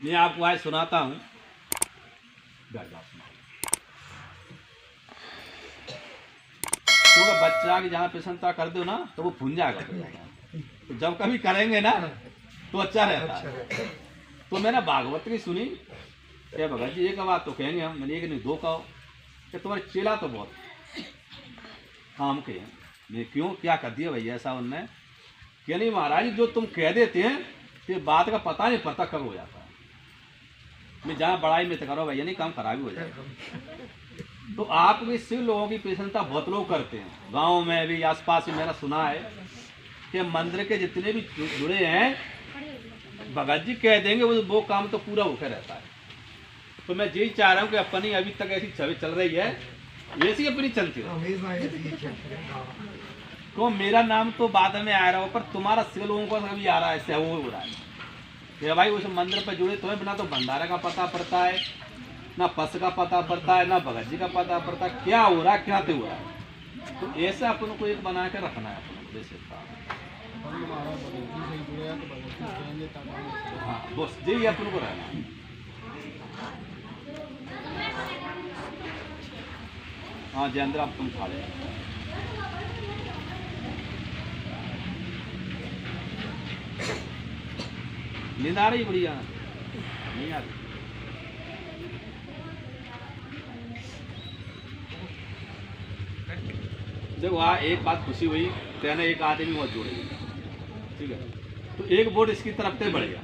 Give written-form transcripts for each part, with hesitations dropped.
मैं आपको आज सुनाता हूँ। क्योंकि बच्चा की जहाँ प्रसन्नता कर दो ना तो वो भूल जाएगा। तो जब कभी करेंगे ना तो अच्छा रहता है। तो मैंने भागवत की सुनी क्या भगत जी, एक बात तो कहेंगे हम, मैंने एक नहीं दो कहो कि तुम्हारे चेला तो बहुत काम के हैं। मैं क्यों क्या कर दिया भैया ऐसा उनने? क्या नहीं महाराज, जो तुम कह देते हैं कि बात का पता नहीं पता कब हो जाता है। मैं जहाँ बड़ाई में तो करो भैया, नहीं काम खराब ही हो जाएगा। तो आप भी सिर्फ लोगों की प्रशंसा बहुत लोग करते हैं, गांव में भी आसपास में मैंने सुना है कि मंदिर के जितने भी जुड़े हैं भगत जी कह देंगे वो काम तो पूरा होकर रहता है। तो मैं यही चाह रहा हूँ कि अपनी अभी तक ऐसी छवि चल रही है वैसी अपनी चलती है। तो मेरा नाम तो बाद में आ रहा हो, पर तुम्हारा सिर लोगों को अभी आ रहा है, ऐसे वो हो रहा है कि भाई उस मंदिर पर जुड़े तुम्हें बिना तो भंडारा का पता पड़ता है, ना पस का पता पड़ता है, ना भगत जी का पता पड़ता है क्या हो रहा है क्या तो हो रहा है। तो ऐसा अपन को एक बना के रखना है अपन जैसे। हाँ बस यही अपन को रहना है। हाँ जयेंद्र अब तुम खा ले। नींद आ रही बढ़िया? नहीं आ रही? देखो वहाँ एक बात खुशी हुई, तेने एक आदमी बहुत जोड़े, ठीक है, तो एक वोट इसकी तरफ से बढ़ गया।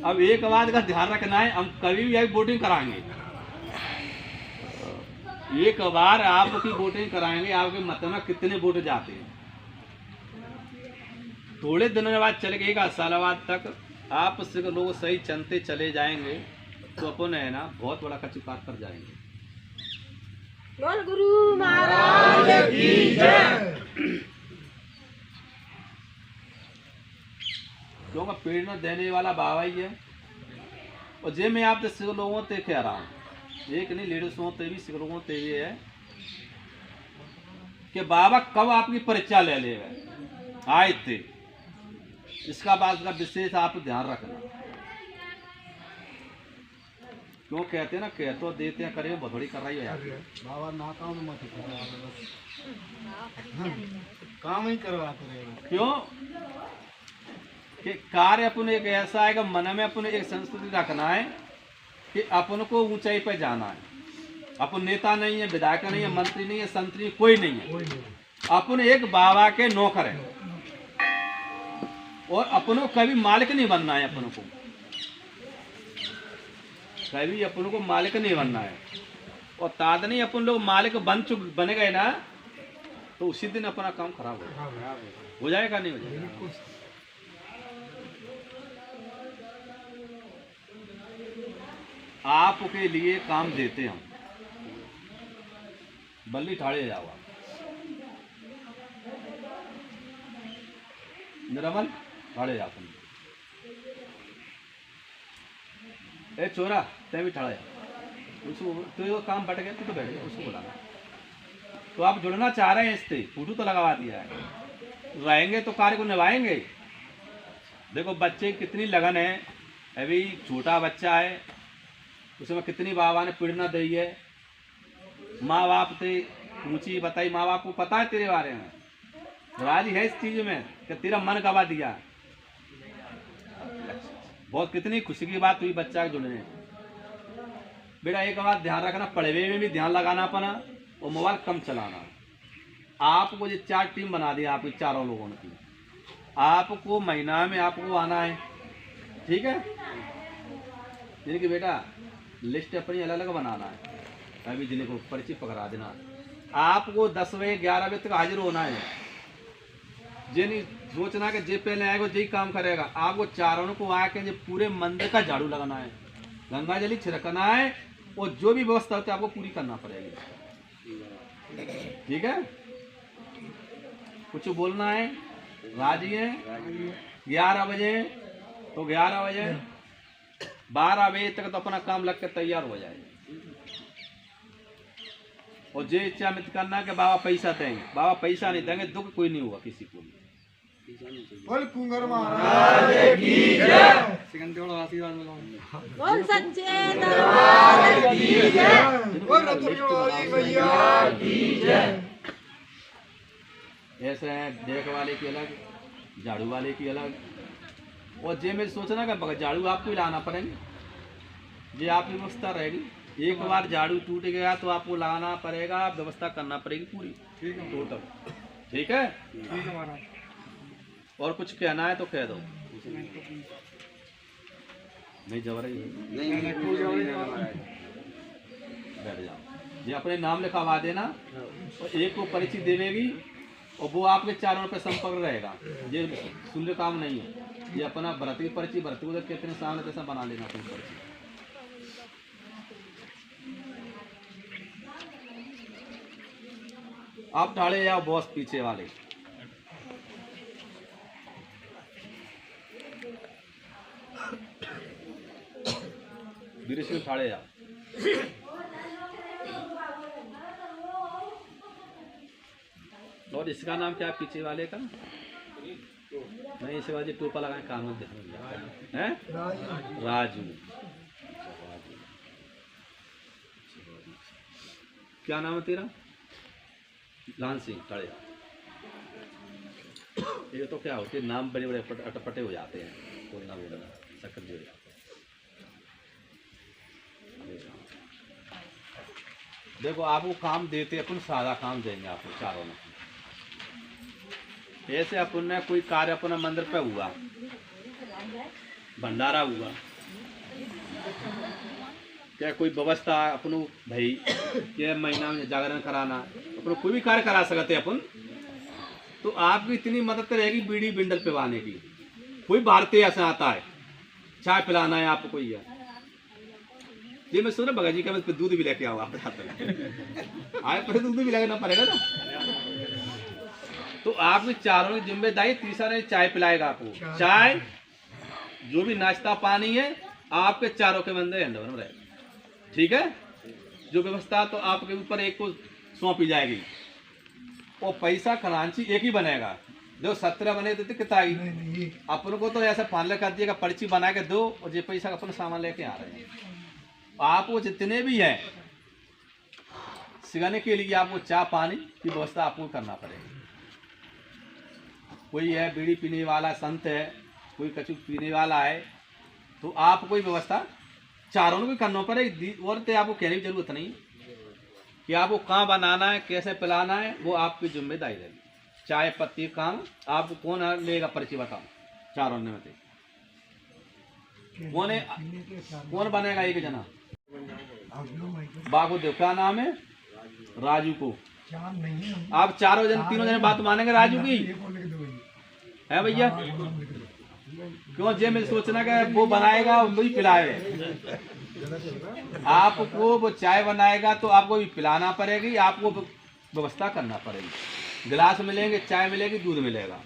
अब एक बात का ध्यान रखना है, हम कभी भी वोटिंग कराएंगे, एक बार आपकी वोटिंग कराएंगे, आपके मत में कितने वोट जाते हैं, थोड़े दिनों बाद चले गए, 1 साल बाद तक आप से लोग सही चलते चले जाएंगे तो अपन है ना बहुत बड़ा कच्ची पार कर जाएंगे। बोल गुरु महाराज की जय। क्योंकि प्रेरणा देने वाला बाबा ही है। और जे मैं आप सिख लोगों से कह रहा हूँ, एक नहीं लेडीज होते भी सिख लोगों से भी है कि बाबा कब आपकी परीक्षा ले लेगा आए थे, इसका बात का विशेष आप ध्यान रखना। क्यों कहते हैं ना, कह तो देते हैं, करे बथोड़ी कर रही है बाबा ना काम मत काम ही करवाते रहे। क्यों कि कार्य अपन एक ऐसा है कि मन में अपन एक संस्कृति रखना है कि अपन को ऊंचाई पर जाना है। अपन नेता नहीं है, विधायक नहीं है, मंत्री नहीं है, संतरी कोई नहीं है, अपन एक बाबा के नौकर है। और अपनों कभी मालिक नहीं बनना है, अपनों को कभी अपनों को मालिक नहीं बनना है। और ताद नहीं अपन लोग मालिक बन गए ना तो उसी दिन अपना काम खराब हो जाएगा, नहीं हो जाएगा। आपके लिए काम देते हम, बल्ली ठाड़े जाओ निरमल ठाड़े जा तुम। ए चोरा तय भी ठाड़ा जा, उसको तो काम बट गया तो बैठ गया, उसको बुलाना। तो आप जुड़ना चाह रहे हैं इससे, फोटो तो लगवा दिया है, रहेंगे तो कार्य को निभाएंगे। देखो बच्चे की कितनी लगन है, अभी छोटा बच्चा है, उसमें कितनी बाबा ने प्रेरणा दी है। माँ बाप से ऊंची बताई, माँ बाप को पता है तेरे बारे में, राजी है इस चीज में कि तेरा मन गवा दिया। बहुत कितनी खुशी की बात हुई बच्चा जुड़ने। बेटा एक बात ध्यान रखना, पढ़वे में भी ध्यान लगाना अपना, और मोबाइल कम चलाना। आपको ये 4 टीम बना दी आपकी, चारों लोगों की, आपको महीना में आपको आना है, ठीक है। जिनकी बेटा लिस्ट अपनी अलग अलग बनाना है, अभी जिन्हें को पर्ची पकड़ा देना, आपको 10 बजे 11 बजे तक हाजिर होना है। जे नहीं सोचना कि जे पहले आएगा जे काम करेगा, आपको चारों को आके पूरे मंदिर का झाड़ू लगाना है, गंगा जली छिड़कना है, और जो भी व्यवस्था होती है आपको पूरी करना पड़ेगी, ठीक है। कुछ बोलना है? राजी है? 11 बजे तो 11 बजे 12 बजे तक तो अपना काम लग के तैयार हो जाए। और जे इच्छा मत करना कि बाबा पैसा देंगे, बाबा पैसा नहीं देंगे, दुख कोई नहीं हुआ किसी को भी। बोल कुंगर महाराज की जय। बोल सच्चे दरबार की जय। बोल रतुलवाली मैया की जय। ऐसे हैं देख वाले की अलग, झाड़ू वाले की अलग। और जे में सोचना कि झाड़ू आपको ही लाना पड़ेंगे, ये आपकी व्यवस्था रहेगी। एक बार झाड़ू टूट गया तो आपको लाना पड़ेगा, व्यवस्था करना पड़ेगी पूरी टोटल। ठीक है, और कुछ कहना है तो कह दो। नहीं जबर बैठ जाओ। ये अपने नाम लिखवा देना और एक को पर्ची देवेगी और वो आपके चारों पे संपर्क रहेगा। ये शून्य काम नहीं है, ये अपना भर्ती की पर्ची भर्ती उधर कितने सामने तैसा बना लेना अपनी पर्ची। आप ठाड़े जाओ बॉस पीछे वाले। बीरेश्वर ठाड़े जाओ। और इसका नाम क्या है पीछे वाले का? नहीं, इसे वाले टोपा लगाए काम है राजू। क्या नाम है तेरा? लाल सिंह ठाड़े। ये तो क्या होते नाम बड़े बड़े अटपटे हो जाते हैं, बोलना बोलना शक्कर जी हो जाते हैं। देखो आपको काम देते अपन सादा काम देंगे आपको चारों में। ऐसे अपन ने कोई कार्य अपना मंदिर पे हुआ, भंडारा हुआ, क्या कोई व्यवस्था अपनो भाई क्या महीना में जागरण कराना, अपन कोई भी कार्य करा सकते अपन, तो आपकी इतनी मदद रहेगी बीड़ी बिंडल पिवाने की। कोई भारतीय ऐसा आता है चाय पिलाना है आपको, कोई है ये मैं सुन रहा भगत जी का, मैं दूध भी लेके आऊँ आप आए पर दूध भी लेना पड़ेगा ना। तो आपकी चारों की जिम्मेदारी, तीसरा ने चाय पिलाएगा आपको। चाय जो भी नाश्ता पानी है आपके चारों के बंदे हैंडओवर में रहेगा। ठीक है, जो व्यवस्था तो आपके ऊपर एक को सौंपी जाएगी। और पैसा खरांची एक ही बनेगा। जो 17 बने थे कितना आई अपन को, तो ऐसा फाइनल कर दिएगा, पर्ची बना के दो और ये पैसा अपन सामान लेके आ रहे हैं। आपको जितने भी हैं सिखाने के लिए आपको चाय पानी की व्यवस्था आपको करना पड़ेगी। कोई है बीड़ी पीने वाला संत है, कोई कचू पीने वाला है, तो आप कोई व्यवस्था चारों को भी करना पड़ेगी। और तो आपको कहने की जरूरत नहीं कि आपको कहाँ बनाना है, कैसे पिलाना है, वो आपकी जिम्मेदारी रहेगी। चाय पत्ती काम आपको कौन लेगा पर्ची बताओ चारों में से कौन बनेगा? एक जना बाबू देव, क्या नाम है? राजू को। आप चारों जन तीनों जने बात मानेंगे राजू की है भैया? क्यों जे में सोचना कि वो बनाएगा वही पिलाए, आपको वो चाय बनाएगा तो आपको भी पिलाना पड़ेगी, आपको व्यवस्था करना पड़ेगी। गिलास मिलेंगे, चाय मिलेगी, दूध मिलेगा।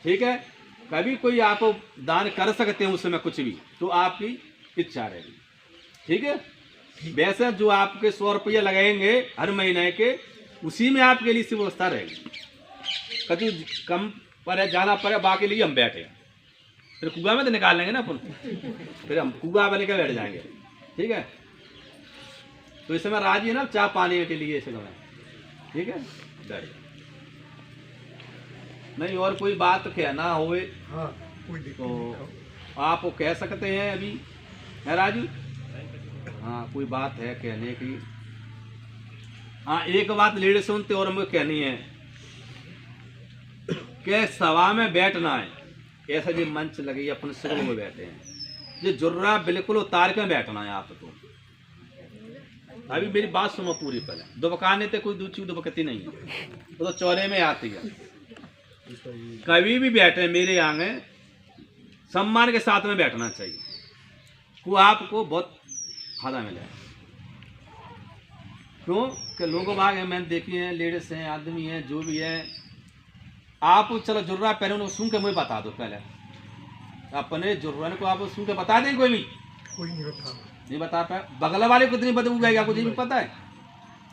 ठीक है, कभी कोई आप दान कर सकते हैं उसमें कुछ भी, तो आपकी इच्छा रहेगी। ठीक है, वैसे जो आपके 100 रुपये लगेंगे हर महीने के, उसी में आपके लिए व्यवस्था रहेगी। कभी कम पर जाना पड़े, बाकी लिए हम बैठे फिर कुआ में तो निकाल लेंगे ना अपन, फिर हम कुआ बने के बैठ जाएंगे। ठीक है, तो इस समय राजी है ना चाय पानी के लिए इस समय। ठीक है, बैठ नहीं और कोई बात कहना होए तो आप वो कह सकते हैं अभी, है राजू? हाँ, कोई बात है कहने की? हाँ, एक बात लेडीज सुनते और हमें कहनी है कि सभा में बैठना है, ऐसा जो मंच लगी अपन शुरू में बैठे हैं, ये जुर्रा बिल्कुल उतार के बैठना है आपको। अभी मेरी बात सुनो पूरी पहले। दुबकाने थे कोई दूची दुबकती नहीं है, तो चौरे में आती है। कभी भी बैठे मेरे आगे सम्मान के साथ में बैठना चाहिए, को आपको बहुत फायदा मिलेगा। क्यों कि लोगों बाग हैं, मैंने देखी हैं, लेडीज हैं, आदमी हैं, जो भी है, आप चलो जुर्रा पहने उनको सुन के मुझे बता दो पहले। अपने जुर्रन को आप सुन के बता दें, कोई नहीं बता पाए। बगल वाले को इतनी बदबू गई आपको ये भी पता है,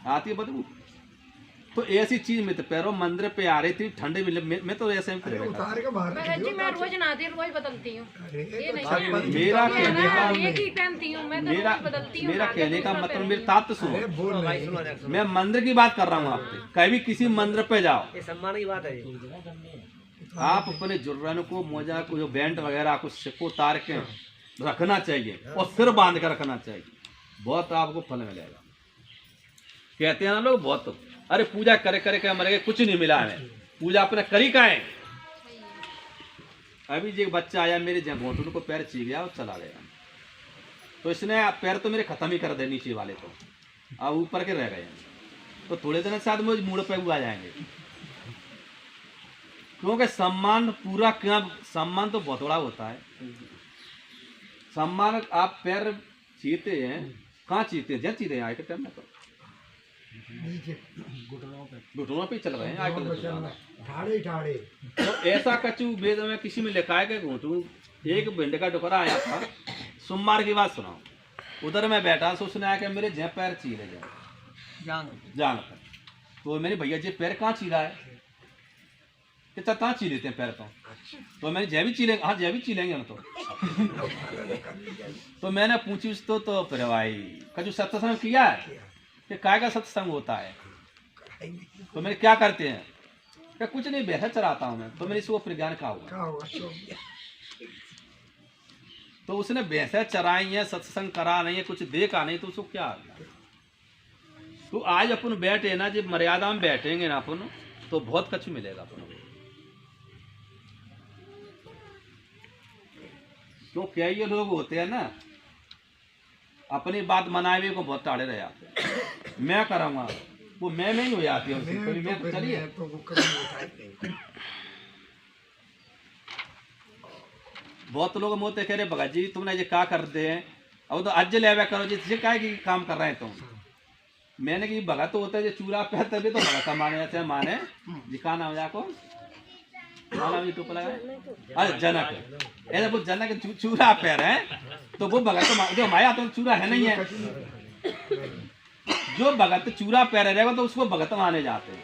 आती है बदबू। तो ऐसी चीज में तो पैरों मंदिर पे आ रही थी ठंडे में मैं तो ऐसे ही करेगा। उतार के बाहर भगत जी मैं रोज नहाती हूँ, रोज बदलती हूँ। ये नहीं मेरा कहने का एक ही पहनती हूँ मैं, तो मेरा रोज बदलती हूँ। मेरा नहा के कहने का दूसरा मतलब पहनती मेरे हूँ। तात सुनो, बोल नहीं मैं मंदिर की बात कर रहा हूँ आपसे। कभी किसी मंदिर पे जाओ, ये सम्मान की बात है ये। आप अपने जुर्रन को मोजा को जो बैंड वगैरह को सिक्को उतार के रखना चाहिए और सिर बांध कर रखना चाहिए, बहुत आपको फल मिलेगा। कहते हैं ना लोग बहुत, अरे पूजा करे करे के मर गए, कुछ नहीं मिला हमें, पूजा अपने करी का है। अभी जो एक बच्चा आया मेरे घोटन को पैर ची गया और चला गया, तो इसने पैर तो मेरे खत्म ही कर दे नीचे वाले, तो अब ऊपर के रह गए, तो थोड़े दिन साथ मुझे मूड पे हुआ जाएंगे। क्योंकि सम्मान पूरा क्या, सम्मान तो बहुत बड़ा होता है। सम्मान आप पैर चीते हैं, कहाँ चीते हैं, जब चीते हैं आज के टाइम में तो नीचे घुटनों पे चल रहे हैं आजकल तो ज़्यादा। ठाड़े ठाड़े और ऐसा कचू वेद में किसी में लिखा है कि घुटू, एक भिंड का टुकड़ा आया था, सोमवार की बात सुनाओ, उधर मैं बैठा तो उसने आया कि मेरे जय पैर चीरे जान पर, तो मेरे भैया जी पैर कहाँ चीरा है, कि कहाँ ची लेते हैं पैर, तो मैंने जय भी चीलेंगे, हाँ जय भी चीलेंगे हम तो मैंने पूछी उसको, तो फिर भाई कचू सत्संग किया है कि काय का सत्संग होता है, तो मैंने क्या करते हैं, क्या कुछ नहीं भैंसा चराता हूँ मैं, तो मैंने इसको प्रज्ञान कहा हुआ, क्या हुआ तो तो उसने भैंसा चराई है, सत्संग करा नहीं है, कुछ देखा नहीं, तो उसको क्या आ गया। तो आज अपन बैठे ना, जब मर्यादा में बैठेंगे ना अपन, तो बहुत कुछ मिलेगा अपन को। तो क्या ये लोग होते हैं ना, अपनी बात मनाए हुए को बहुत टाड़े रहे आते हैं। मैं कराऊंगा वो मैं नहीं हो जाती है, मैं चलिए तो वो कभी उठाए नहीं। बहुत लोग मोते कह रहे भगत जी तुमने ये क्या कर दे हैं, अब तो अज्ज ले करो जिससे क्या की काम कर रहे हैं तुम। मैंने कि भगत तो होता है जो चूरा पे तभी तो भगत माने जाते हैं, माने जी का नाम जाको नाम जी टोप लगा, अरे जनक, ऐसे वो जनक चूरा पैर है, तो वो भगत तो जो माया तो चूरा है नहीं है, जो भगत चूरा पैर रहेगा तो उसको भगत माने जाते हैं।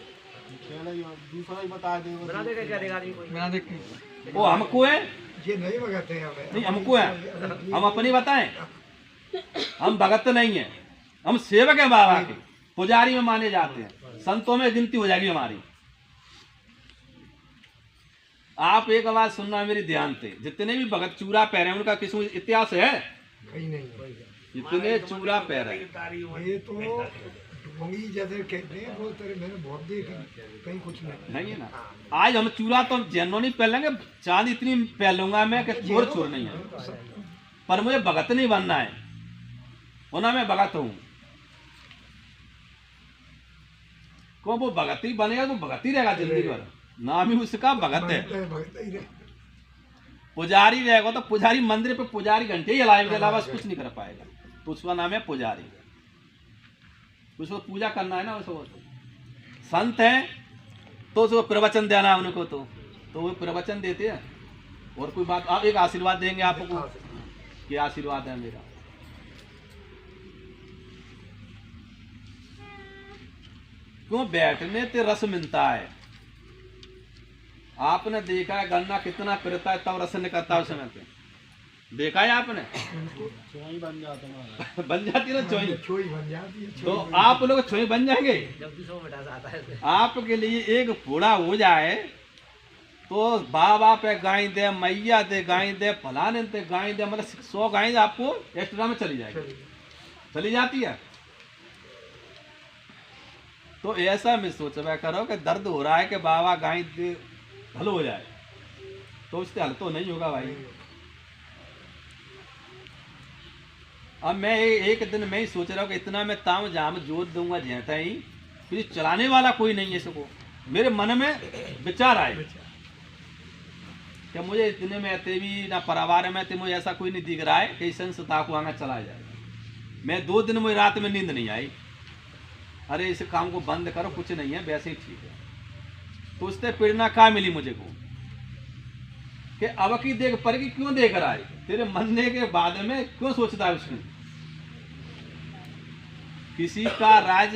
दूसरा ही बता दे बना देगा क्या देगा आदमी कोई? बना दे। वो हमको है, ये नहीं भगाते हैं हमें, नहीं हमको है, हम अपनी बताएं, हम भगत नहीं है, हम सेवक हैं बाबा के, पुजारी में माने जाते हैं, संतों में गिनती हो जाएगी हमारी। आप एक आवाज सुनना मेरी ध्यान से, जितने भी भगत चूरा पैर हैं उनका किसी इतिहास है, कहीं नहीं इतने चूरा पैर है। ये तो ढोंगी जैसे कहते हैं वो तेरे मैंने बहुत देखा, कहीं कुछ नहीं है ना। आज हम चूरा तो जैनो नहीं पहन लेंगे, चांद इतनी पहन लूंगा मैं कि चोर चोर नहीं है, पर मुझे भगत नहीं बनना है, होना मैं भगत हूँ। को वो भगत ही बनेगा तो भगत ही रहेगा जिंदगी भर, नाम ही उसका भगत है। पुजारी रहेगा तो पुजारी मंदिर पे पुजारी घंटे ही हिलाएगा के अलावा कुछ नहीं कर पाएगा, तो उसका नाम है पुजारी। उसको पूजा करना है ना, उसको संत है तो उसको प्रवचन देना है उनको, तो वो प्रवचन देते हैं। और कोई बात, आप एक आशीर्वाद देंगे आपको, क्या आशीर्वाद है मेरा, क्यों बैठने ते रस मिलता है। आपने देखा है गन्ना कितना पिरता है तब रस निकलता है उस समय पे, देखा है आपने? बन जाती है ना चोई बन जाती है। तो आप लोग चोई बन जाएंगे। जब भी सो बेटा आता है आपके लिए एक घोड़ा हो जाए तो बाबा पे गाय दे, मैया दे गाय दे, फलाने दे गाय दे, मतलब 100 गाय आपको एक्स्ट्रा में चली जाएगी, चली जाती है। तो ऐसा मैं सोचवा करो कि दर्द हो रहा है कि बाबा गाय दे हल हो जाए, तो उससे हल तो नहीं होगा भाई। अब मैं एक दिन मैं ही सोच रहा हूँ कि इतना मैं ताम जाम जोत दूंगा जैसा ही, फिर चलाने वाला कोई नहीं है इसको। मेरे मन में विचार आए कि मुझे इतने में आते भी ना परिवार में तो मुझे ऐसा कोई नहीं दिख रहा है कि संस्था को आगे चला जाए। मैं 2 दिन मुझे रात में नींद नहीं आई, अरे इस काम को बंद करो, कुछ नहीं है वैसे ही ठीक है। तो उससे प्रेरणा कहाँ मिली मुझे को कि अब की देख पर की क्यों देख रहा है, तेरे मरने के बाद में क्यों सोचता है उसकी। किसी का राज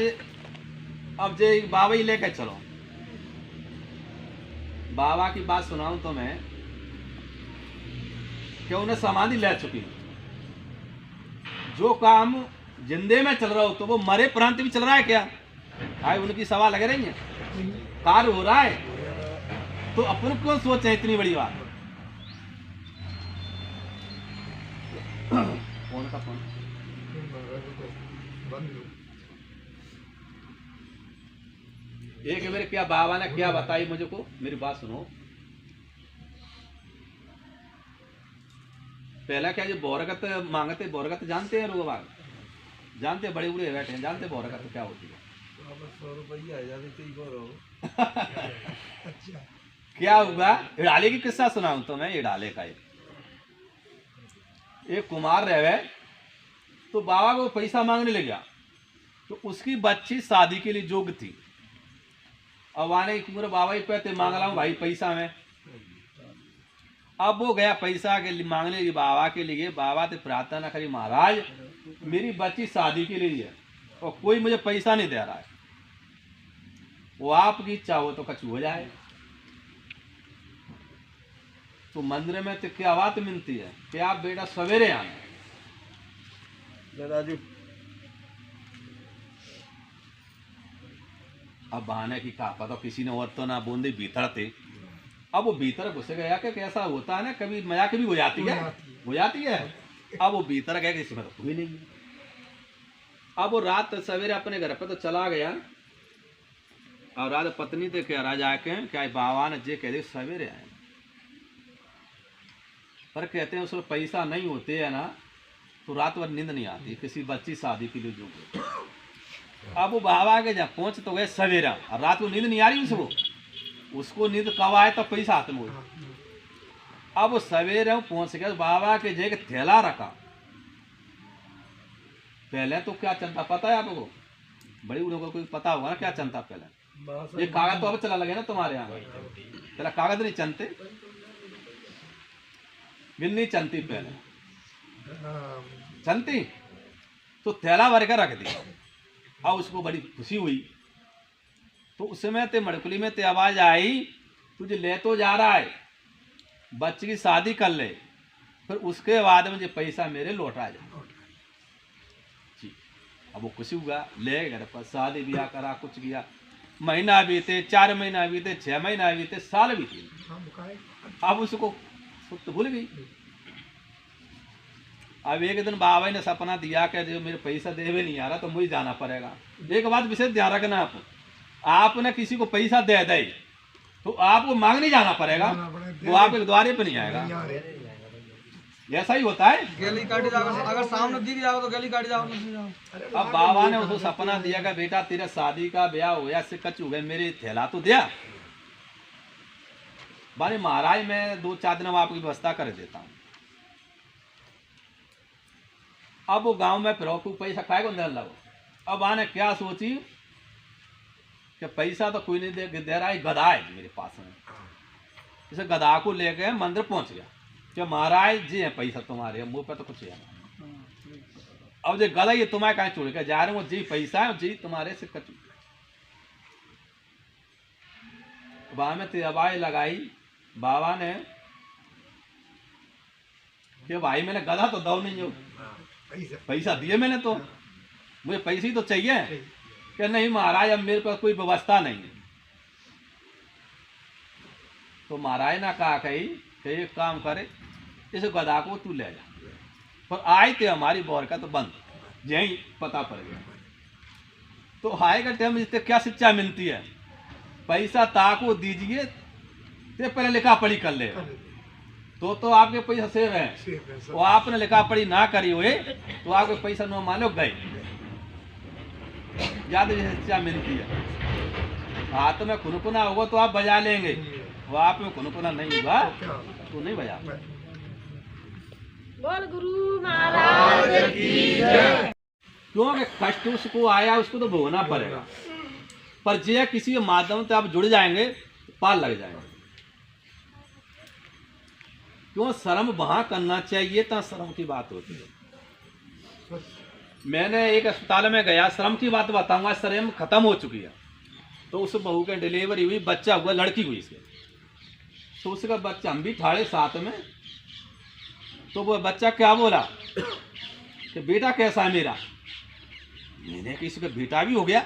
अब जे बाबा ही लेकर चलो, बाबा की बात सुनाऊं तो मैं कि उन्हें समाधि ले चुकी, जो काम जिंदे में चल रहा हो तो वो मरे प्रांत भी चल रहा है क्या? आए उनकी सवाल लगे रही है, कार्य हो रहा है, तो अपन क्यों सोचे इतनी बड़ी बात? कौन का फोन? एक मेरे क्या बाबा ने क्या बताई मुझे को, मेरी बात सुनो। पहला क्या जो बोरगत मांगते, बोरगत जानते हैं लोग बाग, जानते हैं, बड़े बूढ़े बैठे हैं, जानते हैं बोरगत क्या होती है? 100 रुपया अच्छा क्या हुआ, इड़ाले की किस्सा सुनाऊं तो मैं। इड़ाले का एक कुमार रहे, तो बाबा को पैसा मांगने लग गया, तो उसकी बच्ची शादी के लिए योग्य थी। अब आने की बाबा ही पैसे मांग रहा हूँ भाई पैसा में। अब वो गया पैसा के लिए मांगने की बाबा के लिए, बाबा से प्रार्थना करी, महाराज मेरी बच्ची शादी के लिए है और कोई मुझे पैसा नहीं दे रहा है, वो आपकी इच्छा हो तो कुछ हो जाए। तो मंदिर में तो क्या बात मिलती है कि आप बेटा सवेरे आना। राजू अब बहाने की कहा तो किसी ने और तो ना बूंदी भीतर थे। अब वो भीतर घुस गया कि कैसा होता है ना, कभी मजाक भी हो जाती है, हो जाती है। अब वो भीतर गया कि इसमें तो कोई नहीं है। अब वो रात सवेरे अपने घर पे तो चला गया, और रात पत्नी थे क्या राजा के क्या बाबा ने जे कह दे सवेरे आए, पर कहते हैं उसमें पैसा नहीं होते है ना, तो रात भर नींद नहीं आती किसी बच्ची शादी के लिए जो। अब वो बाबा के जब पहुंच तो गए सवेरा, और रात को नींद नहीं आ रही उसको नींद कब आए तो पैसा हाथ में। अब वो सवेरे पहुंच गया बाबा के जगह थैला रखा। पहले तो क्या चलता पता है आपको, बड़ी लोगों को कोई पता होगा ना क्या चलता पहले। ये कागज तो अब चला लगे ना तुम्हारे यहाँ, पहले कागज नहीं चलते, बिल नहीं चलती, पहले चलती तो थैला भर कर रख दी। और उसको बड़ी खुशी हुई, तो उसमें ते मड़कुली में ते आवाज आई, तुझे ले तो जा रहा है, बच्चे की शादी कर ले, फिर उसके बाद मुझे पैसा मेरे लौटा जाए। जी अब वो खुशी हुआ, ले घर पर शादी ब्याह करा, कुछ किया, महीना बीते, 4 महीना बीते, 6 महीना बीते, साल बीते। अब उसको तो भूल गई। अब एक दिन बाबा ने सपना दिया कि जो मेरे पैसा देवे नहीं आ रहा तो मुझे जाना पड़ेगा। एक बात विशेष ध्यान रखना, आपने किसी को पैसा दे दे तो आपको मांगने जाना पड़ेगा, वो आपके द्वारे पे नहीं आएगा। ऐसा ही होता है। गली काटी जाओ, अगर सामने दिख जाओ तो गली काटी जाओ। अब बाबा ने उसको सपना दिया कि बेटा तेरा शादी का ब्याह हो या कच हो गए, मेरे थैला तो दिया बारे महाराज, मैं 2-4 दिन आपकी व्यवस्था कर देता हूँ। अब वो गांव में फिर पैसा खाएगा नहीं लगो। अब आने क्या सोची कि पैसा तो कोई नहीं दे रहा है, गधा है मेरे पास में। इसे गधा को लेके मंदिर पहुंच गया कि महाराज जी है पैसा तुम्हारे, मुंह पे तो कुछ है। अब जो गधा ये तुम्हारे कहीं छोड़ के जा रहे हो, जी पैसा है जी तुम्हारे से कचू। बाबा में तेवाई लगाई, बाबा ने कि भाई मैंने गधा तो दो नहीं हो, पैसा दिए मैंने तो, मुझे पैसे ही तो चाहिए। कि नहीं महाराज अब मेरे पास कोई व्यवस्था नहीं है। तो महाराज ने कहा कि एक काम करे, इस गधा को तू ले जा। पर आए थे हमारी बोर का तो बंद, यही पता पड़ गया। तो हाय का टाइम जिससे क्या शिक्षा मिलती है, पैसा ताको दीजिए तो पहले लिखा पढ़ी कर ले, तो आपके पैसा सेव है। वो आपने लिखा पढ़ी ना करी हुए तो आपके पैसा न मानो गए। याद शिक्षा मिलती है। हाथ में खुनकुना होगा तो आप बजा लेंगे, वो आप में खुनकुना नहीं हुआ तो नहीं बजा। बोल गुरु महाराज की जय। क्योंकि कष्ट उसको आया उसको तो भोगना पड़ेगा, पर जे किसी के माध्यम से आप जुड़ जाएंगे तो पार लग जाएंगे। क्यों शर्म वहां करना चाहिए तो शर्म की बात होती है। मैंने एक अस्पताल में गया, शर्म की बात बताऊंगा, शर्म खत्म हो चुकी है। तो उस बहू के डिलीवरी हुई, बच्चा हुआ, लड़की हुई इसके। तो उसका बच्चा हम भी ठाड़े साथ में, तो वो बच्चा क्या बोला कि बेटा कैसा है मेरा। मैंने कि इसका बेटा भी हो गया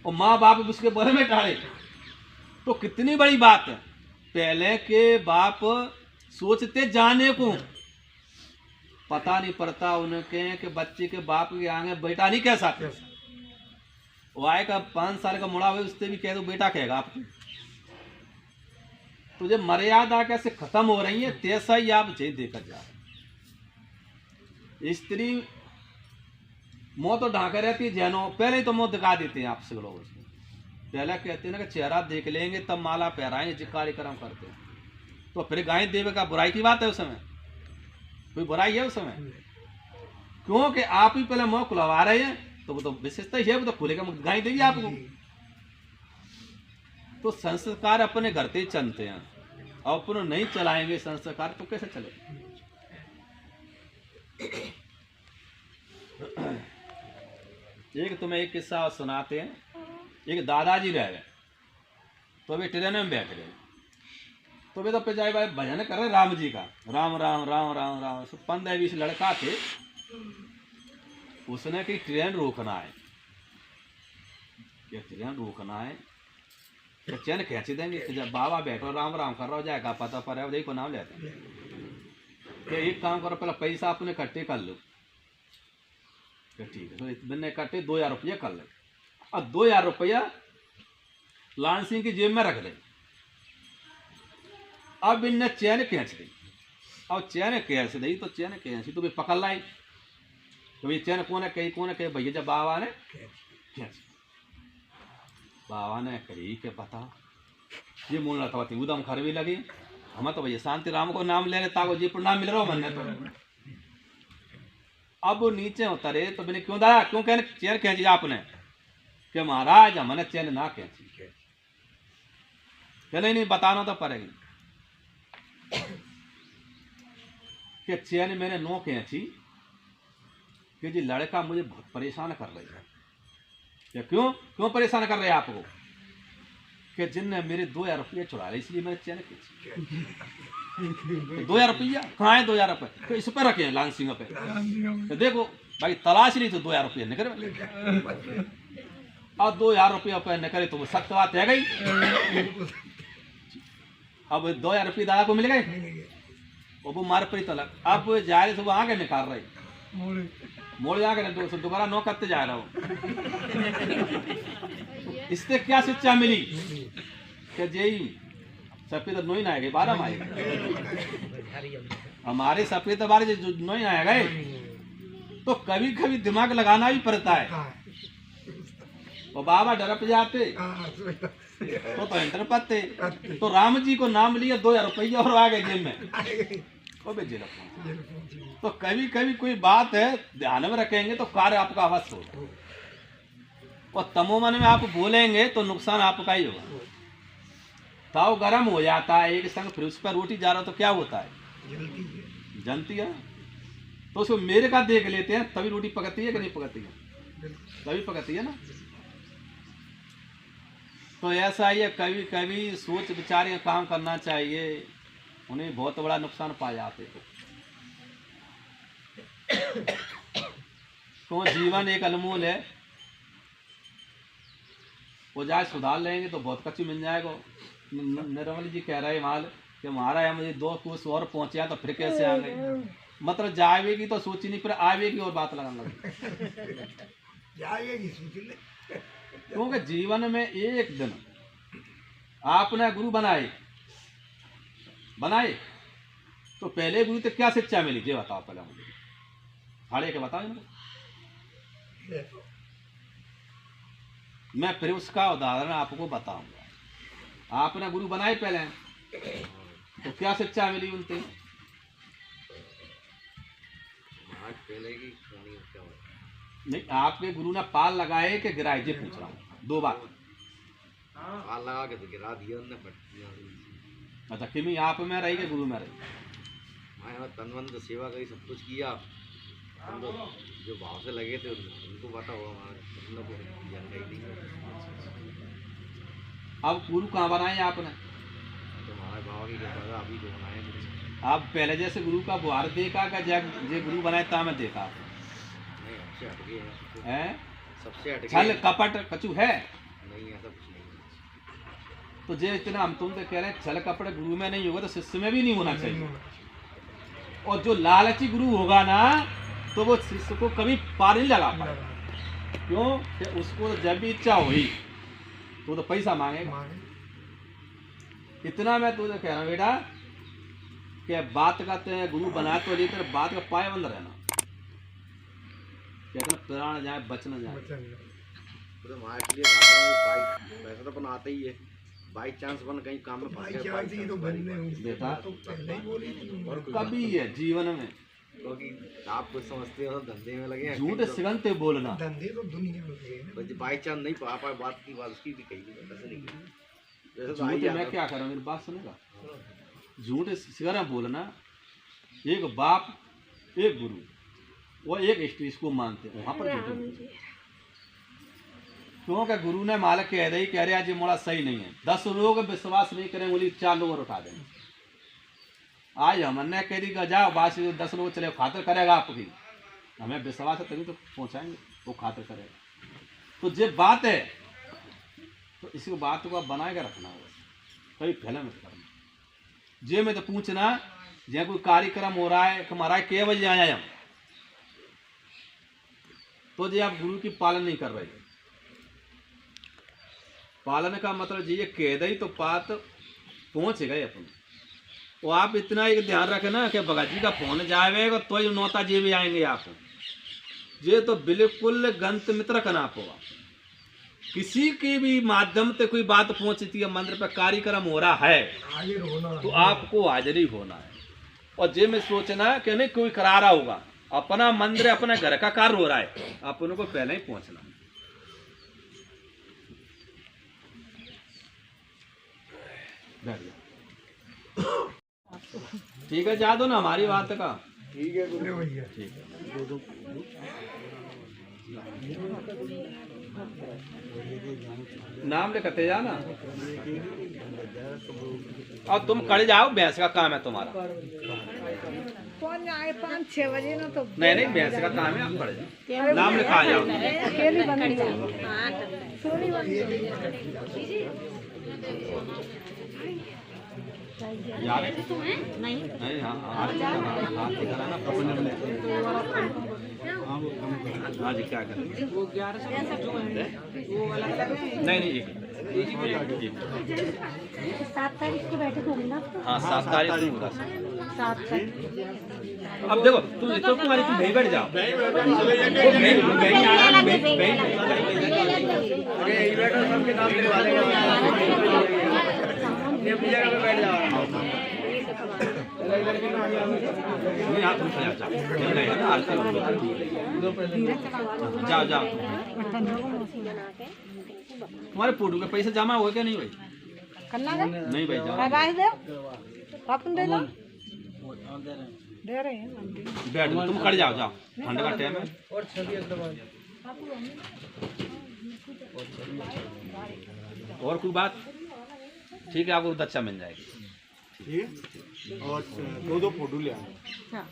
और माँ बाप भी उसके बारे में ठाड़े, तो कितनी बड़ी बात है। पहले के बाप सोचते जाने को, पता नहीं पड़ता उनके कि बच्चे के बाप के आगे बेटा नहीं कह सकते। वो आएगा 5 साल का मुड़ा हुआ, उससे भी कह दो बेटा कहेगा आपको। तो जब मर्यादा कैसे खत्म हो रही है, तैसा ही आप जे देखकर जा रहे। स्त्री मुंह तो ढांके रहती है जैनो, पहले ही तो मुंह दिखा देते हैं आपसे लोग। पहले कहते हैं ना कि चेहरा देख लेंगे तब माला पहराएंगे, जो कार्यक्रम करते हैं। तो फिर गाय देवे का बुराई की बात है उस समय? कोई बुराई है उस समय? क्योंकि आप ही पहले मुंह खुलवा रहे हैं, तो वो तो विशेषता ही है, वो तो खुलेगा गाय देगी आपको। तो संस्कार अपने घर से चलते हैं, और अपन नहीं चलाएंगे संस्कार तो कैसे चले? एक तुम्हें एक किस्सा सुनाते हैं। एक दादाजी रह गए, तो अभी ट्रेन में बैठ गए, तो वे तो पे जाए भाई भजन कर रहे राम जी का, राम राम राम राम राम। 15-20 लड़का थे। उसने कि ट्रेन रोकना है, क्या ट्रेन रोकना है, तो चैन खींच देंगे कि जब बाबा बैठो राम राम कर रहा हो जाएगा, पता पर है देखो नाम लेते हैं कि एक काम करो, पहले पैसा अपने इकट्ठे कर लो। ठीक है, तो इतने इकट्ठे 2000 रुपया कर ले, और 2000 रुपया लाल सिंह की जेब में रख दे। अब इनने चैन खींच दी, और चैन कैसे दी, तो चैन कैसी तो भी पकड़ लाई। तो ये चैन कौन है कही भैया, जब बाबा ने खींच, बाबा ने कही के बता ये मूल रखा थी उदम खर भी लगी। हम तो भैया शांति राम को नाम लेने ताको जी प्रणाम मिल रहा हो मन तो। अब वो नीचे उतरे तो मैंने क्यों दादा क्यों कहने चैन खींची आपने? कि महाराज हमने चैन ना खींची। नहीं बताना तो पड़ेगी कि चैन मैंने नो खींची कि जी लड़का मुझे बहुत परेशान कर रही है। क्यों क्यों परेशान कर रहे हैं आपको? कि जिनने मेरे 2000 रुपये चुरा लिए इसलिए मैंने चैन खींची। 2000 रुपया कहाँ है? 2000 रुपये तो इस पर रखे हैं लाल सिंह पे। तो देखो भाई तलाश ली तो 2000 रुपये निकले, और 2000 रुपये पे निकले तो वो सख्त बात है गई। अब 2000 रुपये दादा को मिल गए, वो मार पड़ी तलक। अब जा रहे तो वो आगे निकाल रही मोड़ जाकर दोबारा नो करते जा रहा हूँ। इससे क्या शिक्षा मिली कि जेई सफेद नो ही ना आएगा 12 में आएगा। हमारे सफेद बारे जो नो ही आए गए तो कभी कभी दिमाग लगाना भी पड़ता है। वो बाबा डरप जाते तो एंटर पाते। तो राम जी को नाम लिया 2000 रुपया और आ गए जेब में, वो भी जेल। तो कभी कभी कोई बात है ध्यान में रखेंगे तो कार्य आपका अवश्य होगा, और तमो मन में आप बोलेंगे तो नुकसान आपका ही होगा। ताव गर्म हो जाता है एक संग, फिर उस पर रोटी जा रहा तो क्या होता है? जलती है। तो उसको मेरे का देख लेते हैं तभी रोटी पकती है कि नहीं पकती है? तभी पकती है ना। तो ऐसा ही है, कभी कभी सोच विचार के काम करना चाहिए, उन्हें बहुत बड़ा नुकसान पा जाते। तो जीवन एक अनमोल है, वो जाए सुधार लेंगे तो बहुत कच्ची मिल जाएगा। निर्मल जी कह रहे माल कि हमारा मुझे 2 कोस और पहुंचा तो फिर कैसे आ गए? मतलब जाएगी तो सोची नहीं, फिर आवेगी और बात लगाने लगे। क्योंकि जीवन में एक दिन आपने गुरु बनाए तो पहले गुरु तो क्या शिक्षा मिली ये बताओ पहले मुझे, हाड़े के बताओ इनको। मैं फिर उसका उदाहरण आपको बताऊंगा। आपने गुरु बनाए पहले तो क्या शिक्षा मिली उनसे? नहीं आपके गुरु ने पाल लगाए कि गिराए ये पूछ रहा हूँ, 2 बात। पाल लगा के तो गिरा दिया उन्होंने। अच्छा किमी आप में रही के गुरु में रही? मैं तनवंत सेवा करी, सब कुछ किया। हम तो जो भाव से लगे थे उनको पता हुआ, हमारे जानकारी दी। अब गुरु कहाँ बनाए आपने? तुम्हारे बाबा की कृपा से अभी जो बनाए हैं। आप पहले जैसे गुरु का बुहार देखा का जब जे गुरु बनाए ता में देखा नहीं, सबसे हटके है। है? सबसे हटके छल है। कपट कछु है? नहीं, ऐसा कुछ नहीं है। तो जे इतना हम तुमसे कह रहे हैं छल कपट गुरु में नहीं होगा तो शिष्य में भी नहीं होना चाहिए। और जो लालची गुरु होगा ना तो वो शिष्य को कभी पार नहीं लगा पाएगा। क्यों कि उसको जब भी इच्छा हुई तो पैसा मांगेगा। इतना मैं तुझे कह रहा हूँ बेटा कि बात का तो गुरु बना तो ली तेरे बात का पायबंद रहना। कहते हैं प्राण जाए बच न जाए। तो मैं इसलिए भागा हूँ बाइक, वैसे तो अपन आते ही है, बाई चांस अपन कहीं काम में फंस गए, बाई चांस बेटा और कुछ कभी है जीवन में क्योंकि आप कुछ समझते हो धंधे में लगे हैं, झूठ सिगंते बोलना। धंधे तो दुनिया में लगे हैं। बस बाई चांस नहीं पा पाए बात की बात उसकी भी कही वैसे नहीं की। वैसे तो झूठ आई मैं जाता क्या करूँ, मेरी बात सुनेगा। झूठ सिगरा बोलना। एक बाप एक गुरु वो एक स्त्री को मानते हैं, वहां पर झूठ। क्योंकि गुरु ने मालिक कह रही कह रहे आज ये मोड़ा सही नहीं है, 10 लोग विश्वास नहीं करें बोली 4 लोग और उठा देंगे। आज हमने कह दी जाओ बात 10 लोग चले खातिर करेगा आपकी, हमें विश्वास है तभी तो पहुंचाएंगे, वो खातिर करेगा। तो ये बात है तो इसी बात को आप बना के रखना होगा, कभी फैले मत करना। जे में तो पूछना जे कोई कार्यक्रम हो रहा है कि महाराज के बजे आए हम, तो जे आप गुरु की पालन नहीं कर रहे। पालन का मतलब ये कह दई तो बात पहुंच गए अपन। वो आप इतना एक ध्यान रखें ना कि भगत जी का फोन जाएगा तो ही नौता जी भी आएंगे आप। ये तो बिल्कुल गंत मित्र का नाप होगा। किसी के भी माध्यम से कोई बात पहुंचती है, मंदिर पर कार्यक्रम हो रहा है तो आपको हाजिरी होना है। और जे में सोचना कि नहीं कोई करा रहा होगा, अपना मंदिर अपने घर का कार्य हो रहा है, अपन को पहले ही पहुंचना है। ठीक है, जा दो ना हमारी बात का। ठीक है गुरु भैया ठीक है, नाम लिखते जाना। और तुम कल जाओ, भैंस का काम है तुम्हारा। कौन आए 5-6 बजे ना तो नहीं नहीं, भैंस का काम है, आप पढ़ जाओ, नाम लिखा जाओ। अकेली बंदी यार नहीं, हाँ हाथ दिखाना पकड़ने में। हाँ जी, क्या करें? नहीं नहीं, एक 7 तारीख की बैठक होगी ना। हाँ 7 तारीख को होगा। 7 तारीख। अब देखो तुम तो तुम्हारी तुम बैठ जाओ। सबके नाम लिखवा देगा, अपनी जगह पे बैठ जाओ। नहीं आप तुम जाओ जाओ। तुम्हारे फोटो के पैसे जमा हुए क्या नहीं भाई? नहीं भाई जाओ, अपन दे दो, दे रहे हैं। बैठ तुम खड़े जाओ, जाओ ठंड का टाइम है। और कोई बात? ठीक है, आपको दक्षा मिल जाएगी। और 2 फोटो ले आना। हाँ।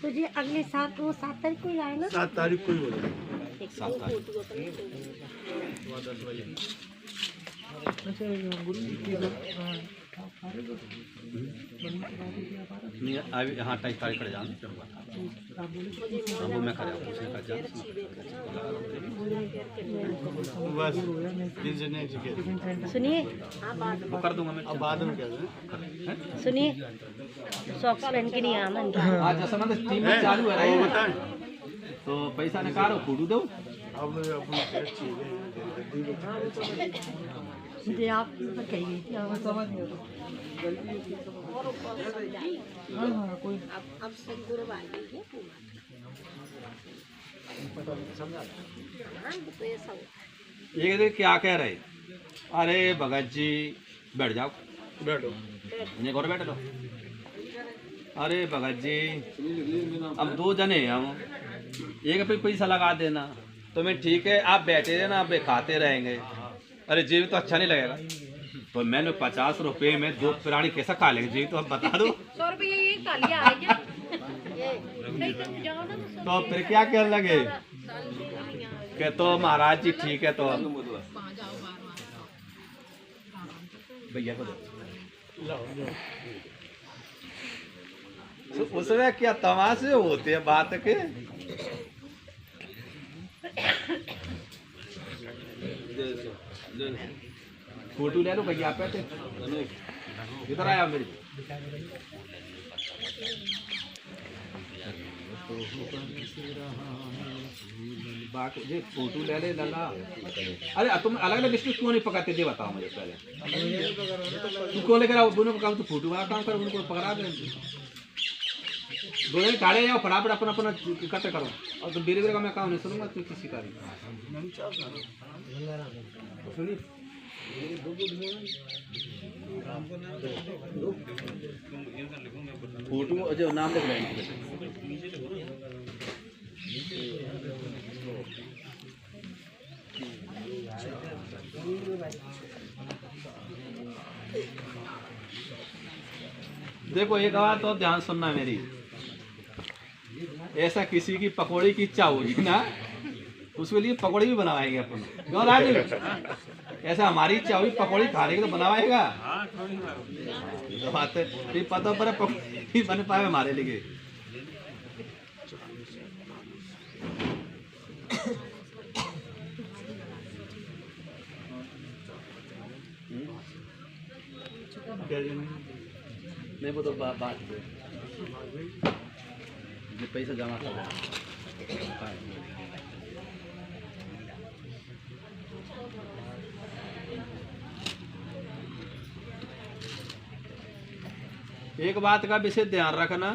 तो जी अगले 7 तारीख को ही आए ना। 7 तारीख को ही हो जाएगा। 7 तारीख नहीं अभी हाँ 28 तारीख खड़े जाना वो मैं खड़े पूछने का जान सुनिए, वो कर दूंगा मैं। अब बाद में क्या सुनिए, सॉक्स पहन के नहीं आना। आज जैसा मतलब टीम में चालू है रही है तो पैसा निकालो, फोटो दो। अब मुझे आप कही गई थी, आप समझ नहीं। हाँ कोई अब से ये देखिए क्या कह रहे? अरे भगत जी बैठ जाओ, बैठो, नहीं घर बैठ लो। अरे भगत जी अब 2 जने हम, एक पे पैसा लगा देना तो मैं ठीक है, आप बैठे रहना, आप खाते रहेंगे अरे जीव तो अच्छा नहीं लगेगा। तो मैंने 50 रुपए में 2 प्राणी कैसा खा लेंगे जीव, तो अब बता दो। 100 रुपये ये कालिया है क्या? नहीं तो जाओ ना तो फिर क्या कहने लगे कि तो महाराज जी ठीक है, तो भैया को दो। तो उसमें क्या तमाशे होते हैं बात के। फोटो ले लो भैया पे थे, इधर आया मेरी। ये फोटो ले ले लाला। अरे तुम अलग अलग डिस्ट्रिक्ट क्यों नहीं पकाते दे बताओ मुझे पहले। तू को लेकर आओ दोनों का काम, तो फोटो वाला काम कर, उनको पकड़ा दे। दोनों टाले जाओ फटाफट अपना अपना इकट्ठा करो। और तुम बेरे बेरे का मैं काम नहीं सुनूंगा तू किसी का भी। सुनी फोटो जो नाम लिख लेंगे। देखो एक बात तो ध्यान सुनना मेरी, ऐसा किसी की पकौड़ी की इच्छा होगी ना, उसके लिए पकौड़ी भी बनवाएंगे अपन, क्यों राजू? ऐसा हमारी इच्छा हुई पकौड़ी खाने की तो बनवाएगा। तो बात है पता पर पकौड़ी बन पाए हमारे लिए। नहीं वो तो बात ये पैसा जमा कर एक बात का विशेष ध्यान रखना,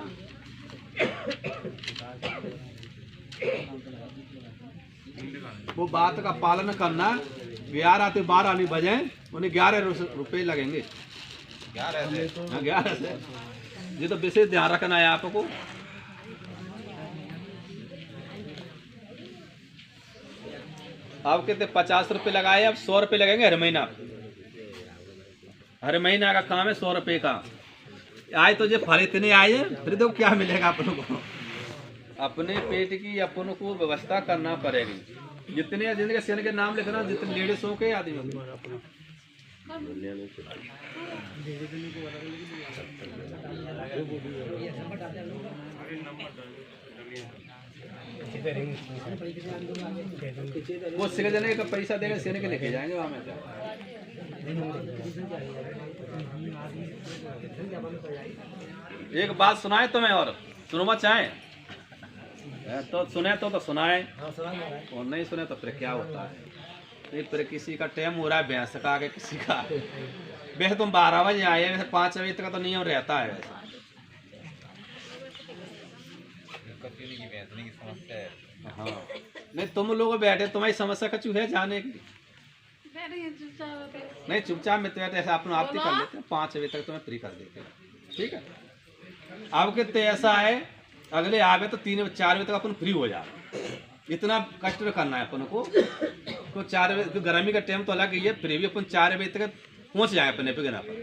वो बात का पालन करना। 11 से 12 नहीं बजे उन्हें 11 रुपए लगेंगे। 11 से ये तो विशेष ध्यान रखना है आपको। अब कहते 50 रुपए लगाए, अब 100 रुपए लगेंगे हर महीना। हर महीना का काम है 100 रुपए का। आए तो जो फल इतने आए, फिर तो क्या मिलेगा अपन को? अपने पेट की अपन को व्यवस्था करना पड़ेगी। जितने जिनके सेन के नाम लिखना, जितने लेडीज हो के आदमी वो सिख जने का पैसा देगा, सेने के लेके जाएंगे वहां में। एक बात सुनाए तुम्हें, और सुनवा चाहे तो सुने तो सुनाए, और नहीं सुने तो फिर क्या होता है। फिर किसी का टाइम हो रहा है भैंस का आगे, किसी का वैसे तुम 12 बजे आए, वैसे 5 बजे तक का तो नियम रहता है वैसे। हाँ नहीं तुम लोग बैठे, तुम्हारी समस्या कचू है जाने की नहीं, चुपचाप में बैठे ऐसा अपना आप ही कर लेते हैं। 5 बजे तक तुम्हें फ्री कर देते हैं, ठीक है। अब कितने ऐसा है, अगले आगे तो 3-4 बजे तक अपन फ्री हो जाए। इतना कष्ट करना है अपन को। तो 4 बजे गर्मी का टाइम तो अलग ही है, फिर भी अपन 4 बजे तक पहुंच जाए अपने पे घर पर।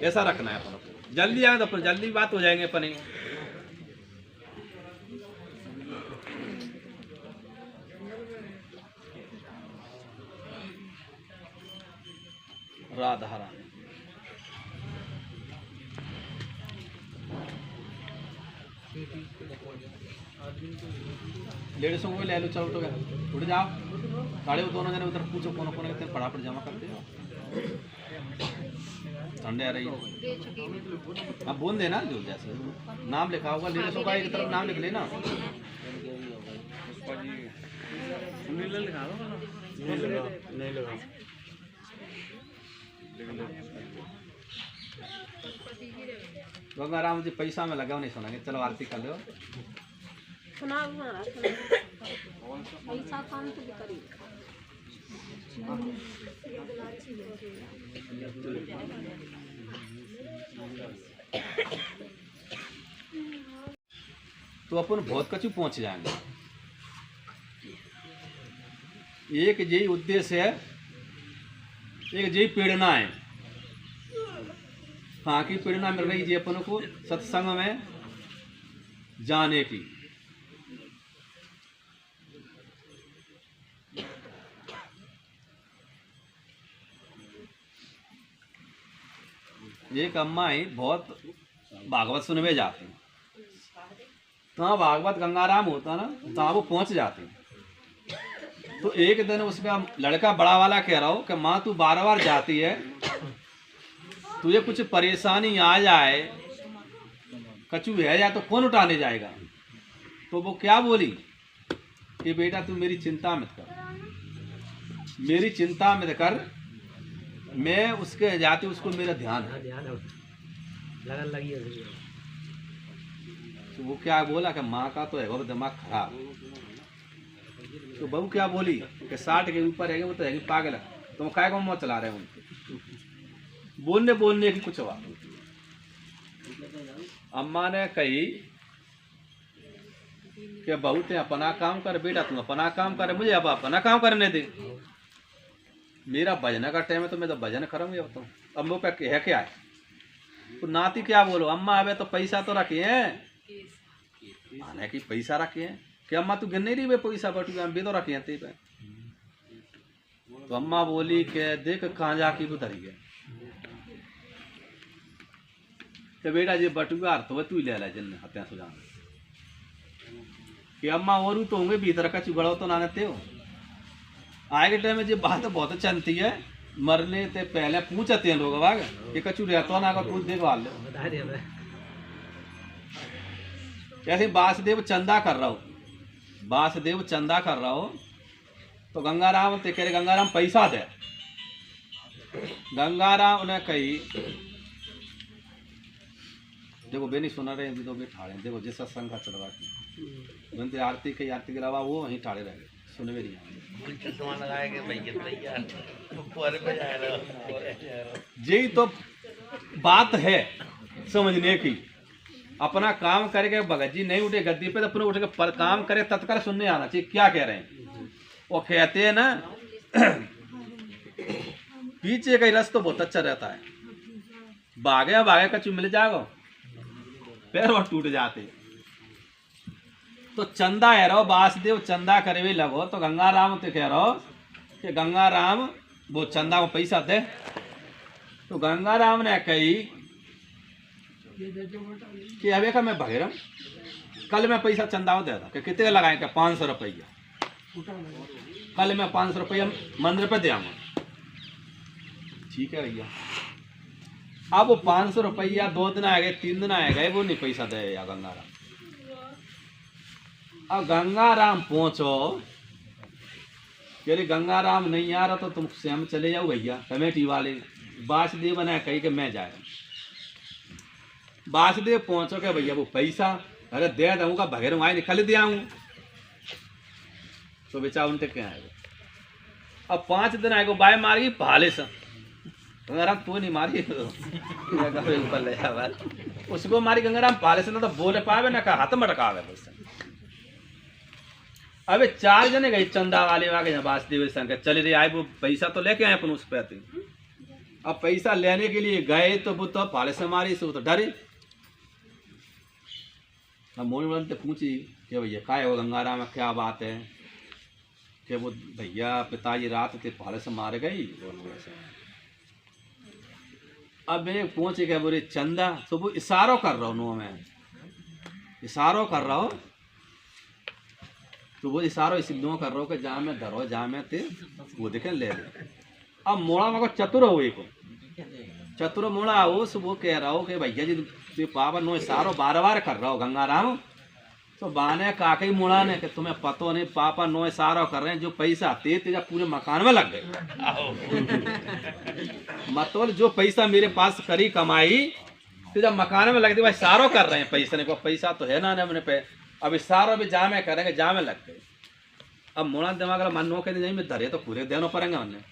ऐसा रखना है अपन को। जल्दी आए तो अपन जल्दी बात हो जाएंगे अपने। राधा रानी लेडीजों को ले लो, चलो तो उठ जाओ गाड़ी। दोनों जने उधर पूछो कौन कौन कितने फटाफट जमा करते हो। ठंडे आ रही है, अब बोल देना जो जैसे नाम लिखा होगा लेडीजों का, एक तरफ नाम लिख लेना। गंगाराम जी पैसा में लगा नहीं सुनाएंगे, चलो आरती कर लो। पैसा काम तो भी करेंगे। तो अपन बहुत कछु पहुंच जाएंगे। एक यही उद्देश्य है एक जी प्रेरणा है, कहाँ की प्रेरणा मिल रही जी अपन को? सत्संग में जाने की। एक अम्मा ही बहुत भागवत सुनवे जाती हैं, तो भागवत गंगाराम होता ना, तो वो पहुंच जाती। तो एक दिन उसका लड़का बड़ा वाला कह रहा हो कि माँ तू बार बार जाती है, तुझे कुछ परेशानी आ जाए, कचू है जाए तो कौन उठाने जाएगा? तो वो क्या बोली कि बेटा तू मेरी चिंता मत कर, मेरी चिंता मत कर, मैं उसके जाती उसको मेरा ध्यान है। लगन लगी है। तो वो क्या बोला कि माँ का तो है वो दिमाग खराब। तो बहू क्या बोली कि 60 के ऊपर है वो तो है पागल है, तुम काय को मुँह चला रहे हो उनके? बोलने की कुछ हुआ। अम्मा ने कही कि बहू ते अपना काम कर बेटा, तुम अपना काम कर, मुझे अब अपना काम करने दे। मेरा भजन का टाइम है तो मैं तो भजन करूँगी। अब तो अब वो है क्या है? तो नाती क्या बोलो, अम्मा अबे तो पैसा तो रखे हैं, माने कि पैसा रखे हैं कि अम्मा तू गिन नहीं रही वे पैसा बटू हम भी तो रखे हैं ते पे। तो अम्मा बोली कि देख कहाँ जाके उधरी है कि बेटा जी बटुआ तो तू ले जिन हत्या सुझाव कि अम्मा और तो होंगे भीतर का चुगड़ो तो ना ते हो। आए के टाइम में ये बात बहुत चलती है, मरने से पहले पूछते हैं लोग वाग कि कचू रहता ना का कुछ देखभाल लो। ऐसे वासुदेव चंदा कर रहा हो, वासुदेव चंदा कर रहा हो तो गंगाराम ते कह रहे गंगाराम पैसा दे। गंगाराम ने कही देखो बेनी सुना रहे तो भी ठाड़े देखो जैसा संघ चलवा की आरती के अलावा वो वहीं ठाड़े रह गए, सुनवे नहीं। यही तो बात है समझने की। अपना काम करके भगत जी नहीं उठे गद्दी पे तो अपने उठ के पर काम करे तत्काल सुनने आना चाहिए क्या कह रहे हैं। वो कहते हैं ना पीछे का रस तो बहुत अच्छा रहता है, भागे भागे कचू मिल जाएगा पैर वो टूट जाते। तो चंदा है रहो वासुदेव चंदा करे भी लगो तो गंगाराम तो कह रहो कि गंगाराम वो चंदा को पैसा दे। तो गंगाराम ने कही कि अबे का मैं भगेरम कल मैं पैसा चंदा को दे रहा कि कितने लगाए क्या 500 रुपया, कल मैं 500 रुपया मंदिर पे दे आऊंगा। ठीक है भैया। अब वो 500 रुपया 2 दिन आ गए 3 दिन आ गए वो नहीं पैसा दे या गंगाराम। अब गंगाराम पहुंचो यदि गंगाराम नहीं आ रहा तो तुम स्वयं चले जाओ भैया कमेटी वाले। वासुदेव ने कही कि मैं जाए। वासुदेव पहुंचो के भैया वो पैसा अरे दे दूंगा भगेर वहां निकल दे आऊँ। तो बेचा उनके क्या आएगा। अब 5 दिन आएगा बाय मारी भाले से गंगाराम तो नहीं मारी ऊपर ले जा उसको मारी गंगाराम भाले से ना तो बोले पावे ना का हाथ मटकावे बस। अबे 4 जने गए चंदा वाले वागे वासुदेव संग चले रे आए वो पैसा तो लेके आए अपन उस पे। अब पैसा लेने के लिए गए तो वो तो भाले से मारी से वो तो डरे। अब मोहन से पूछी कि भैया क्या है वो गंगाराम क्या बात है कि वो भैया पिताजी रात थे भाले से मारे गई। अब मैं पहुंचे गए बोले चंदा तो वो इशारों कर रहा हूँ मैं इशारों कर रहा हूँ तो वो इशारों इसलिए कर रहा हूँ कि जहाँ मैं धरो जहाँ मैं थे वो देखे ले ले। अब मोड़ा मेरे को चतुर हो को चतुर मोड़ा हो वो कह रहा हो कि भैया जी तो पापा नो इशारों बार कर रहा हो गंगाराम। तो बाने काकई मोड़ा ने कि तुम्हें पतो नहीं पापा नो इशारों कर रहे हैं जो पैसा थे तेजा पूरे मकान में लग गए। मतलब जो पैसा मेरे पास करी कमाई तेजा मकान में लग गई इशारों कर रहे हैं पैसे ने को पैसा तो है ना अपने पे अब इशारों भी जामे करेंगे जामे लग गए। अब मोड़ा दिमाग मन नो के नहीं में धरे तो पूरे देना पड़ेंगे उन्हें।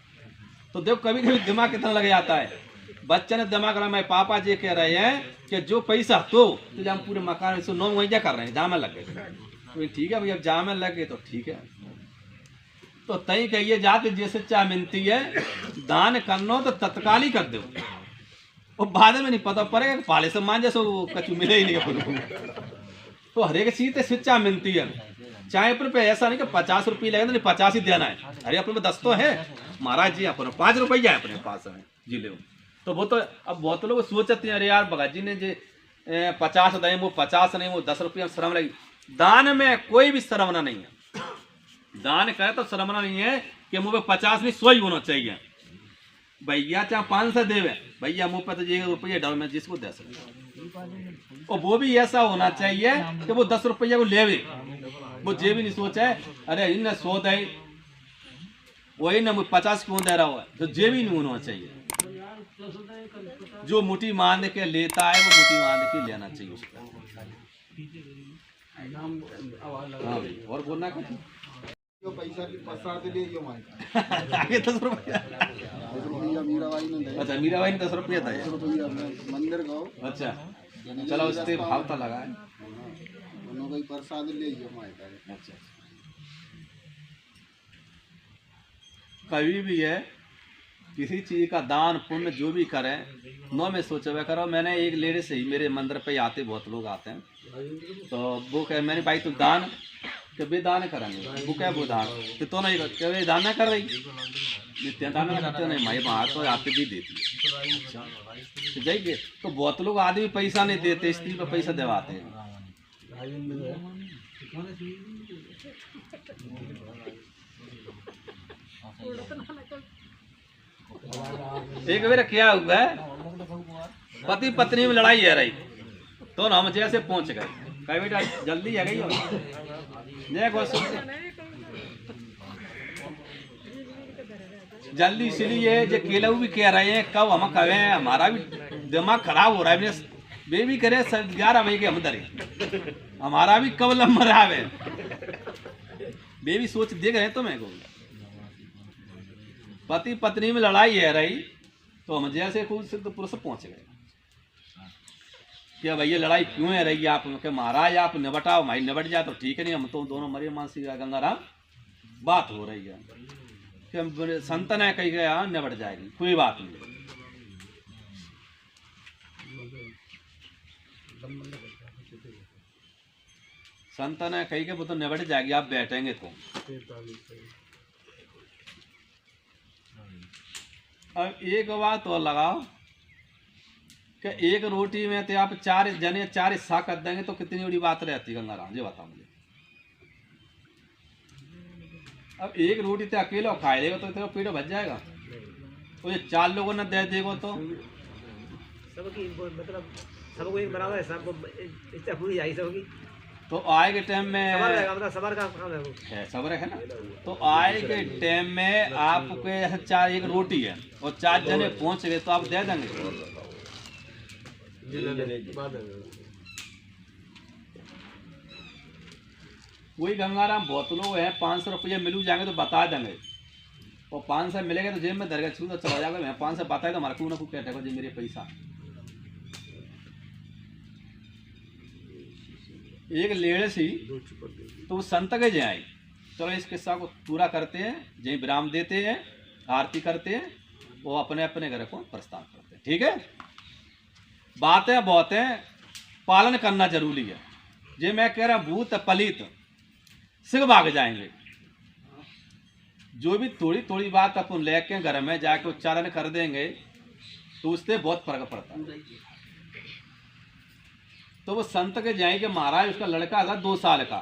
तो देखो कभी कभी दिमाग कितना लग जाता है। बच्चे ने दिमाग रहा मैं पापा जी कह रहे हैं कि जो पैसा तो हम पूरे मकान में 9 वहीं क्या कर रहे हैं जामे लग गए। तो ठीक है भैया जामे लग गए तो ठीक है। तो तई कहिए जाते जैसे चाह मिलती है दान करनो तो तत्काल ही कर दो, वो बाद में नहीं पता पड़ेगा पाले से मान जैसे वो कछु मिले ही नहीं अपन को। तो हर एक चीज शिक्षा मिलती है, चाहे अपन पे ऐसा नहीं कि 50 रुपये लगे नहीं 50 ही देना है। अरे अपने पे 10 तो है महाराज जी, अपन 5 रुपया है अपने पास है जी ले। तो वो तो अब बहुत लोग सोचते हैं अरे यार भगत जी ने जो 50 दें वो 50 नहीं वो 10 रुपया श्रम लगी। दान में कोई भी शर्मना नहीं है, दान करे तो शर्मना नहीं है कि मुँह पे 50 नहीं 100 ही होना चाहिए। भैया चाहे 500 देवे भैया मुँह पे तो ये रुपये डाल में जिसको दे सके, और वो भी ऐसा होना चाहिए कि वो 10 रुपया को लेवे, वो ये भी नहीं सोचा है अरे इन्हें 100 दे वही ना 50 क्यों दे रहा हुआ, तो ये भी नहीं होना चाहिए। जो मुट्ठी मान के लेता है वो मुट्ठी मान के लेना चाहिए उसका। हाँ भाई, और बोलना कुछ जो पैसा की प्रसाद लिए जो मांगा आगे 10 रुपया। मीराबाई ने दिया अच्छा मीराबाई ने 10 रुपया था। मंदिर गो। अच्छा चलो उससे भाव तो लगा है। कोई प्रसाद ले जो मांगा। अच्छा कभी भी है किसी चीज का दान पुण्य जो भी करें नो में सोचा करो। मैंने एक लेडी से ही मेरे मंदिर पे आते बहुत लोग आते हैं, तो वो कहे मैंने भाई तुम दान के बे दान करेंगे वो क्या वो दान तो नहीं कर दान ना कर रही नित्य दान करते नहीं भाई बाहर तो आते भी देती है। तो जाइए तो बहुत लोग आदमी पैसा नहीं देते, स्त्री पे पैसा दिवाते हैं। एक बार क्या हुआ है पति पत्नी में लड़ाई है रही, तो हम जैसे पहुंच गए कहीं बेटा जल्दी आ गई जल्दी, इसलिए जो केलऊ भी कह रहे हैं कब हम कहे हमारा भी दिमाग खराब हो रहा है। वे भी करे 11 बजे के हम डरे हमारा भी कब नंबर आवे, वे भी सोच देख रहे तो मैं कहूँगा पति पत्नी में लड़ाई है रही, तो हम जैसे खुद सिद्ध पुरुष पहुंच गए कि भैया लड़ाई क्यों है रही आप के महाराज आप निबटाओ, भाई निबट जाए तो ठीक है, नहीं हम तो दोनों मरे मानसी गंगाराम बात हो रही है कि हम संत ने कही गया निबट जाएगी कोई बात नहीं। संत ने कही के वो तो निबट जाएगी आप बैठेंगे तो। अब एक बात और लगाओ कि एक रोटी में तो आप 4 जने 4 हिस्सा कर देंगे तो कितनी बड़ी बात रहती गंगाराम जी बताओ मुझे। अब एक रोटी तो अकेला खा लेगा तो तेरा पेट भर जाएगा, तो ये 4 लोगों ने दे देगा तो सबकी मतलब सबको एक बराबर है, सबको इच्छा पूरी आई सबकी। तो आए के टाइम में मतलब सबर का काम है वो है सबर है ना, तो आए के टाइम में आपके 4 एक रोटी है और 4 जने पहुंच गए तो आप दे देंगे। वही गंगाराम बहुत लोग हैं 500 रुपये मिलू जाएंगे तो बता देंगे, और 500 मिलेगा तो जेब में दरगाह छू तो चला जाएगा। मैं 500 बताए तो हमारा क्यों ना क्यों कहते जी मेरे पैसा। एक लेड़े सी तो वो संत के जे आई, चलो इस किस्सा को पूरा करते हैं, जय विराम देते हैं, आरती करते हैं, वो अपने अपने घर को प्रस्थान करते हैं। ठीक है, बातें बहुत हैं, पालन करना जरूरी है। जे मैं कह रहा भूत पलित सिर्फ भाग जाएंगे, जो भी थोड़ी थोड़ी बात अपन लेके घर में जाके उच्चारण कर देंगे तो उससे बहुत फर्क पड़ता है। तो वो संत के जाएंगे महाराज उसका लड़का था 2 साल का,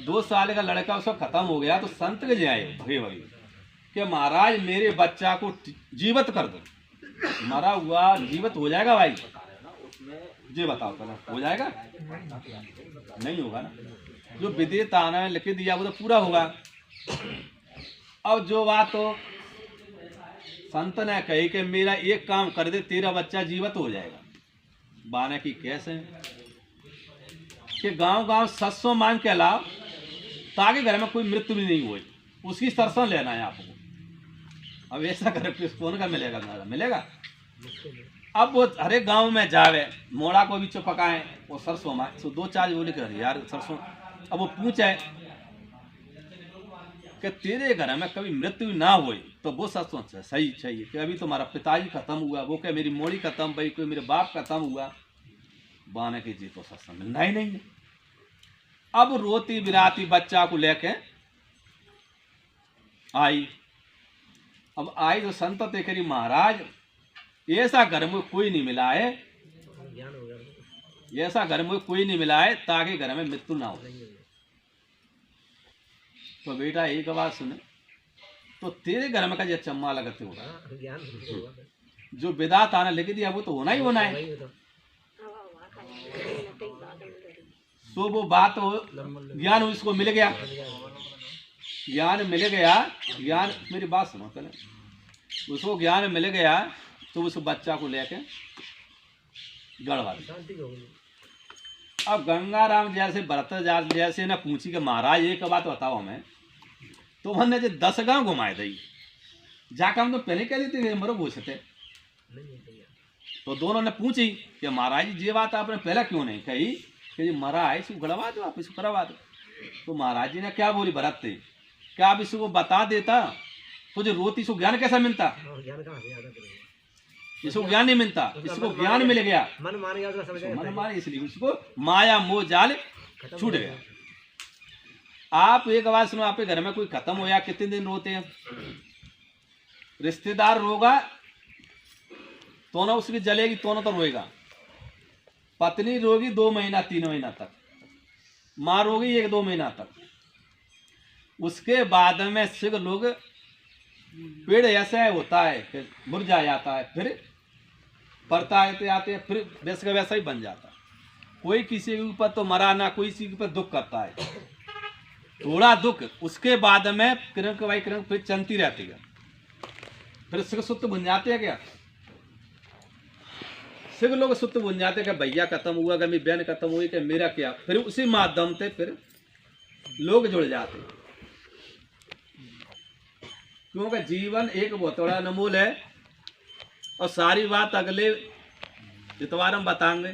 2 साल का लड़का उसका खत्म हो गया, तो संत के जाए भगे भगे कि महाराज मेरे बच्चा को जीवित कर दो। मरा हुआ जीवित हो जाएगा भाई, जी बताओ पहले हो जाएगा? नहीं होगा ना, जो विदेश आना है लिख दिया वो तो पूरा होगा। अब जो बात तो संत ने कही कि मेरा एक काम कर दे तेरा बच्चा जीवित हो जाएगा। बाने की कैसे कि गांव-गांव 700 मांग के लाओ ताकि घर में कोई मृत्यु भी नहीं हुई, उसकी सरसों लेना है आपको। अब ऐसा करे कौन का मिलेगा? मिलेगा? अब वो हरे गांव में जावे मोड़ा को भी पकाए वो सरसों में तो 2-4 बोले कर यार सरसों। अब वो पूछे कि तेरे घर में कभी मृत्यु ना होए, तो वो सच सही चाहिए कि अभी तुम्हारा पिताजी खत्म हुआ, वो क्या मेरी मोड़ी खत्म भाई, कोई मेरे बाप खत्म हुआ, बाने की जी तो सत्संग मिलना ही नहीं है। अब रोती बिराती बच्चा को लेके आई। अब आई तो संत देख रही महाराज ऐसा घर में कोई नहीं मिला है, ज्ञान हो गया ऐसा घर में कोई नहीं मिला है ताकि घर में मृत्यु ना हो। तो बेटा एक बात सुने, तो तेरे घर में का जो चम्मा लगते होगा, हाँ, ज्ञान हो जो विदात आना लिख दिया वो तो होना ही होना है। वही तो तो वो बात हो, ज्ञान उसको मिल गया, ज्ञान मिल गया, ज्ञान मेरी बात सुनो पहले, उसको ज्ञान मिल गया तो उस बच्चा को लेके गढ़वा दिया। शांति हो गई। अब गंगाराम जैसे भरत जैसे ना पूछी कि महाराज एक बात बताओ हमें, तो हमने जो 10 गांव घुमाए दी जाकर हम तो पहले कह देते थे मरो पूछते। नहीं भैया तो दोनों ने पूछी कि महाराज जी ये बात आपने पहले क्यों नहीं कही कि जी मरा है इसको गड़वा दो, आप इसको करवा दो। तो महाराज जी ने क्या बोली भरत थे, क्या आप इसको बता देता तो जो रोती इसको ज्ञान कैसा मिलता, ज्ञान कहाँ से याद है? इसको ज्ञान नहीं मिलता, इसको ज्ञान मिल गया, मन मान गया तो समझ गया। मन मारे इसलिए उसको माया मोह जाल छूट गया। आप एक बात सुनो, आपके घर में कोई खत्म हो या कितने दिन रोते हैं, रिश्तेदार रोगा तो ना उसकी जलेगी तो ना तो रोएगा, पत्नी रोगी 2 महीना 3 महीना तक, माँ रोगी 1-2 महीना तक, उसके बाद में सिख लोग पेड़ ऐसा होता है कि मुरझा जाता है, फिर पड़ता है आते फिर वैसे का वैसा ही बन जाता है। कोई किसी के ऊपर तो मरा ना, कोई किसी के ऊपर दुख करता है, थोड़ा दुख, उसके बाद में किरण के भाई किरण फिर चलती रहती है, फिर सिख सुत बन जाते हैं। क्या सिख लोग सुत बन जाते हैं कि भैया खत्म हुआ, कि मेरी बहन खत्म हुई, कि मेरा क्या, फिर उसी माध्यम से फिर लोग जुड़ जाते हैं। क्योंकि जीवन एक बहुत बड़ा अनमोल है और सारी बात अगले इतवार हम बताएंगे।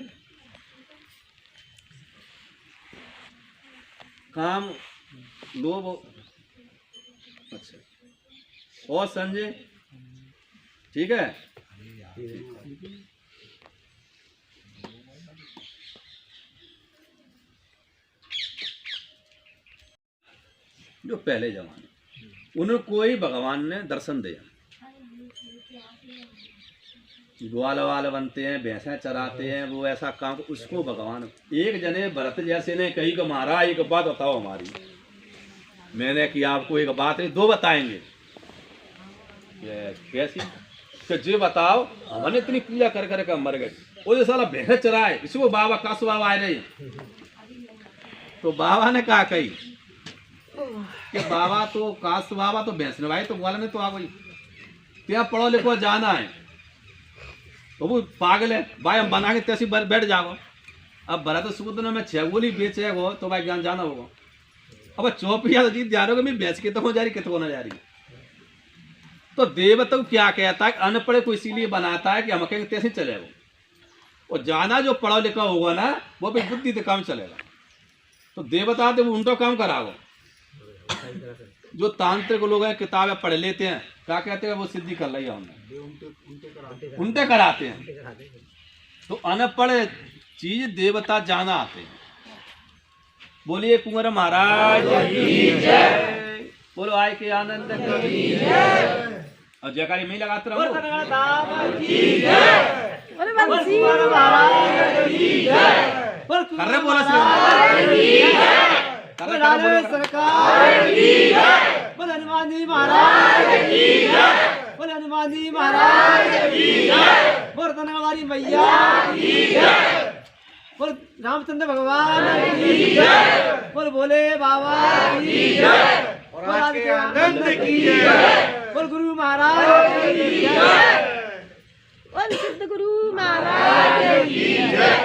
काम लोभ, अच्छा और संजय ठीक है। जो पहले जमाने उन्हें कोई भगवान ने दर्शन दिया, ग्वाल वाल बनते हैं, भैंसें चराते हैं, वो ऐसा काम, उसको भगवान एक जने भरत जैसे ने कही कि महाराज एक बात बताओ हमारी। मैंने कि आपको एक बात नहीं 2 बताएंगे। कैसी कि जी बताओ, हमने इतनी पूजा कर कर मर गए, वो जो साला भैंस चराए इसको बाबा कासु बाबा आए नहीं। तो बाबा ने कहा कही कि बाबा तो कासु बाबा तो भैंस नवाई, तो ग्वाल ने तो आ गई, क्या पढ़ो लिखो जाना है, तो वो पागल है भाई, हम बना के तैसी बैठ जाओ। अब भरत सुपुत्र में 6 गोली बेचे हो तो भाई ज्ञान जाना होगा। अब चौपिया तो जीत जा रहे हो, मैं बेच के तो हो जा रही, कितने होना जा रही। तो देवता क्या कहता है, अनपढ़ को इसीलिए बनाता है कि हम कहेंगे तैसे चलेगा, और जाना जो पढ़ा लिखा होगा ना वो भी बुद्धि से काम चलेगा। तो देवता तो वो उल्टा काम कराओ। जो तांत्रिक लोग हैं किताबें पढ़ लेते हैं, क्या कहते हैं वो सिद्धि कर लिया हमने, उल्टे कराते हैं। तो अनपढ़ चीज देवता जाना आते हैं। बोलिए कुंवर महाराज की जय, बोलो आय के आनंद की जय, और जयकारी में ही लगाते रहो। कर रहे बोला सरकार की जय, बोल हनुमान जी महाराज की जय, बोल हनुमान जी महाराज की जय, बोल तनवारी मैया की जय, बोल रामचंद्र भगवान की जय, बोल भोले बाबा की जय, बोल आदित्य आनंद की जय, बोल गुरु महाराज की जय, बोल सिद्ध गुरु महाराज की जय।